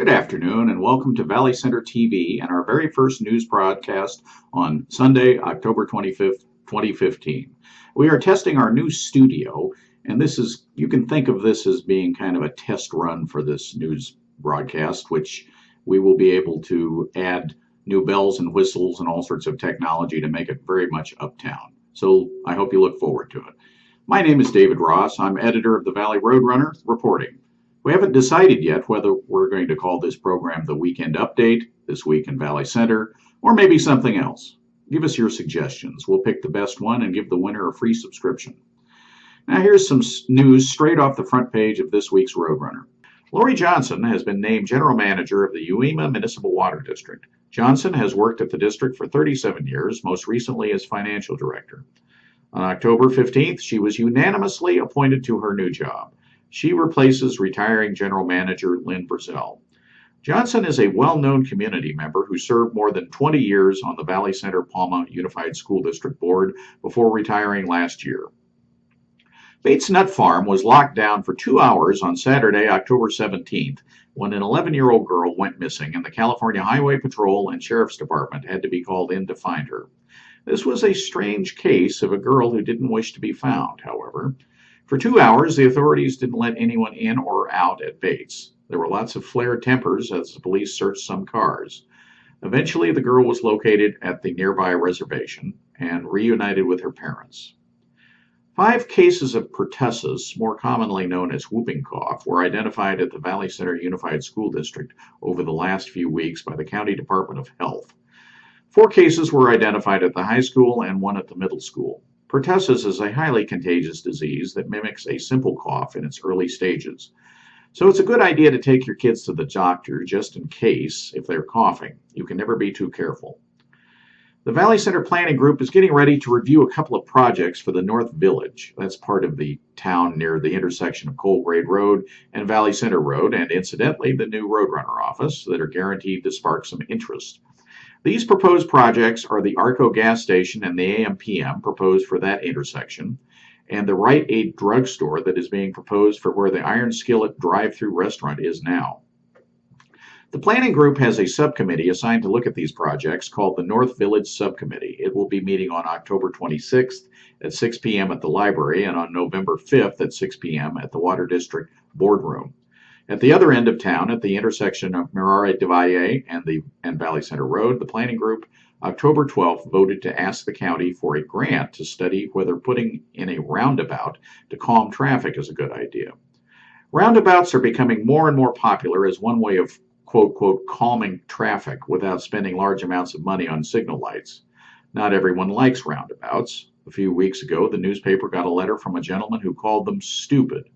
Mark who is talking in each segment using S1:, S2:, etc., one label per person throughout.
S1: Good afternoon and welcome to Valley Center TV and our very first news broadcast on Sunday, October 25th, 2015. We are testing our new studio, and you can think of this as being kind of a test run for this news broadcast, which we will be able to add new bells and whistles and all sorts of technology to make it very much uptown. So I hope you look forward to it. My name is David Ross. I'm editor of the Valley Roadrunner reporting. We haven't decided yet whether we're going to call this program the Weekend Update, This Week in Valley Center, or maybe something else. Give us your suggestions. We'll pick the best one and give the winner a free subscription. Now here's some news straight off the front page of this week's Roadrunner. Lori Johnson has been named General Manager of the Uema Municipal Water District. Johnson has worked at the district for 37 years, most recently as Financial Director. On October 15th, she was unanimously appointed to her new job. She replaces retiring General Manager Lynn Brazell. Johnson is a well-known community member who served more than 20 years on the Valley Center Palma Unified School District Board before retiring last year. Bates Nut Farm was locked down for 2 hours on Saturday, October 17th, when an 11-year-old girl went missing and the California Highway Patrol and Sheriff's Department had to be called in to find her. This was a strange case of a girl who didn't wish to be found, however. For 2 hours, the authorities didn't let anyone in or out at Bates. There were lots of flared tempers as the police searched some cars. Eventually, the girl was located at the nearby reservation and reunited with her parents. 5 cases of pertussis, more commonly known as whooping cough, were identified at the Valley Center Unified School District over the last few weeks by the County Department of Health. 4 cases were identified at the high school and 1 at the middle school. Pertussis is a highly contagious disease that mimics a simple cough in its early stages. So it's a good idea to take your kids to the doctor just in case if they're coughing. You can never be too careful. The Valley Center Planning Group is getting ready to review a couple of projects for the North Village. That's part of the town near the intersection of Cold Grade Road and Valley Center Road, and incidentally, the new Roadrunner office that are guaranteed to spark some interest. These proposed projects are the Arco gas station and the AM/PM proposed for that intersection, and the Rite Aid drugstore that is being proposed for where the Iron Skillet drive-through restaurant is now. The planning group has a subcommittee assigned to look at these projects called the North Village Subcommittee. It will be meeting on October 26th at 6 p.m. at the library and on November 5th at 6 p.m. at the Water District Boardroom. At the other end of town, at the intersection of Mirare de Valle and Valley Center Road, the planning group, October 12th, voted to ask the county for a grant to study whether putting in a roundabout to calm traffic is a good idea. Roundabouts are becoming more and more popular as one way of, quote, quote, calming traffic without spending large amounts of money on signal lights. Not everyone likes roundabouts. A few weeks ago, the newspaper got a letter from a gentleman who called them stupid.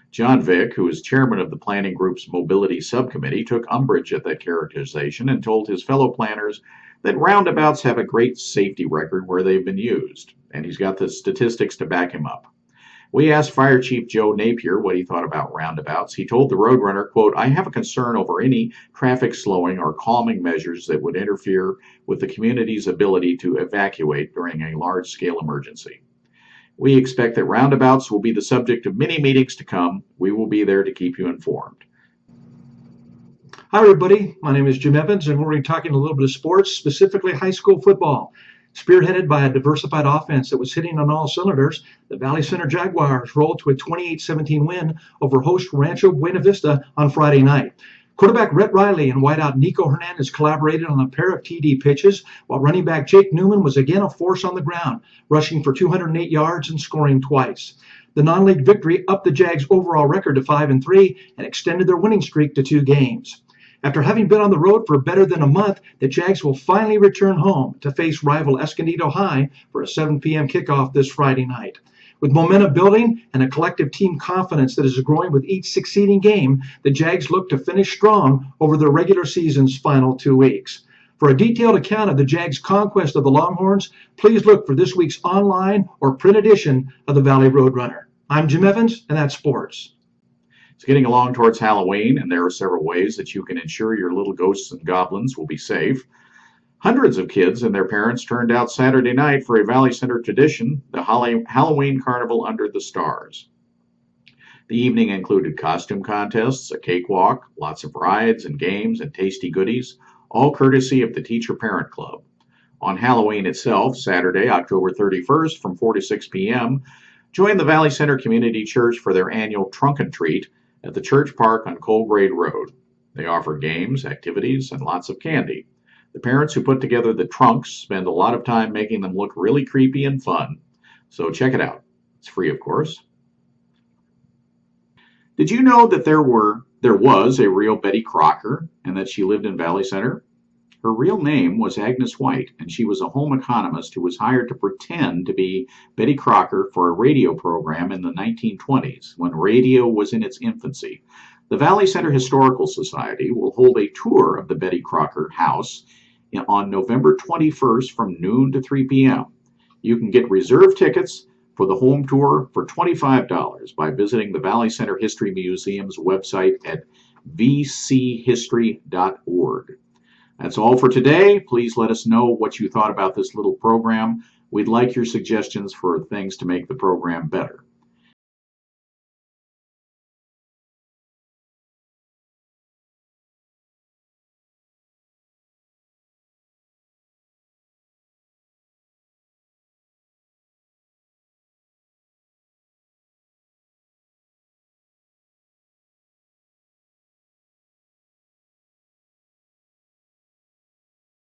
S1: John Vick, who is chairman of the planning group's mobility subcommittee, took umbrage at that characterization and told his fellow planners that roundabouts have a great safety record where they've been used, and he's got the statistics to back him up. We asked Fire Chief Joe Napier what he thought about roundabouts. He told the Roadrunner, quote, "I have a concern over any traffic slowing or calming measures that would interfere with the community's ability to evacuate during a large-scale emergency. We expect that roundabouts will be the subject of many meetings to come. We will be there to keep you informed."
S2: Hi, everybody. My name is Jim Evans, and we're going to be talking a little bit of sports, specifically high school football. Spearheaded by a diversified offense that was hitting on all cylinders, the Valley Center Jaguars rolled to a 28-17 win over host Rancho Buena Vista on Friday night. Quarterback Rhett Riley and wideout Nico Hernandez collaborated on a pair of TD pitches, while running back Jake Newman was again a force on the ground, rushing for 208 yards and scoring twice. The non-league victory upped the Jags' overall record to 5-3 and extended their winning streak to 2 games. After having been on the road for better than a month, the Jags will finally return home to face rival Escondido High for a 7 p.m. kickoff this Friday night. With momentum building and a collective team confidence that is growing with each succeeding game, the Jags look to finish strong over their regular season's final 2 weeks. For a detailed account of the Jags' conquest of the Longhorns, please look for this week's online or print edition of the Valley Roadrunner. I'm Jim Evans, and that's sports.
S1: It's getting along towards Halloween, and there are several ways that you can ensure your little ghosts and goblins will be safe. Hundreds of kids and their parents turned out Saturday night for a Valley Center tradition, the Halloween Carnival Under the Stars. The evening included costume contests, a cakewalk, lots of rides and games and tasty goodies, all courtesy of the Teacher Parent Club. On Halloween itself, Saturday, October 31st, from 4 to 6 p.m., join the Valley Center Community Church for their annual Trunk and Treat at the Church Park on Colgrade Road. They offer games, activities, and lots of candy. The parents who put together the trunks spend a lot of time making them look really creepy and fun. So check it out. It's free, of course. Did you know that there was a real Betty Crocker and that she lived in Valley Center? Her real name was Agnes White, and she was a home economist who was hired to pretend to be Betty Crocker for a radio program in the 1920s, when radio was in its infancy. The Valley Center Historical Society will hold a tour of the Betty Crocker house on November 21st from noon to 3 p.m. You can get reserve tickets for the home tour for $25 by visiting the Valley Center History Museum's website at vchistory.org. That's all for today. Please let us know what you thought about this little program. We'd like your suggestions for things to make the program better.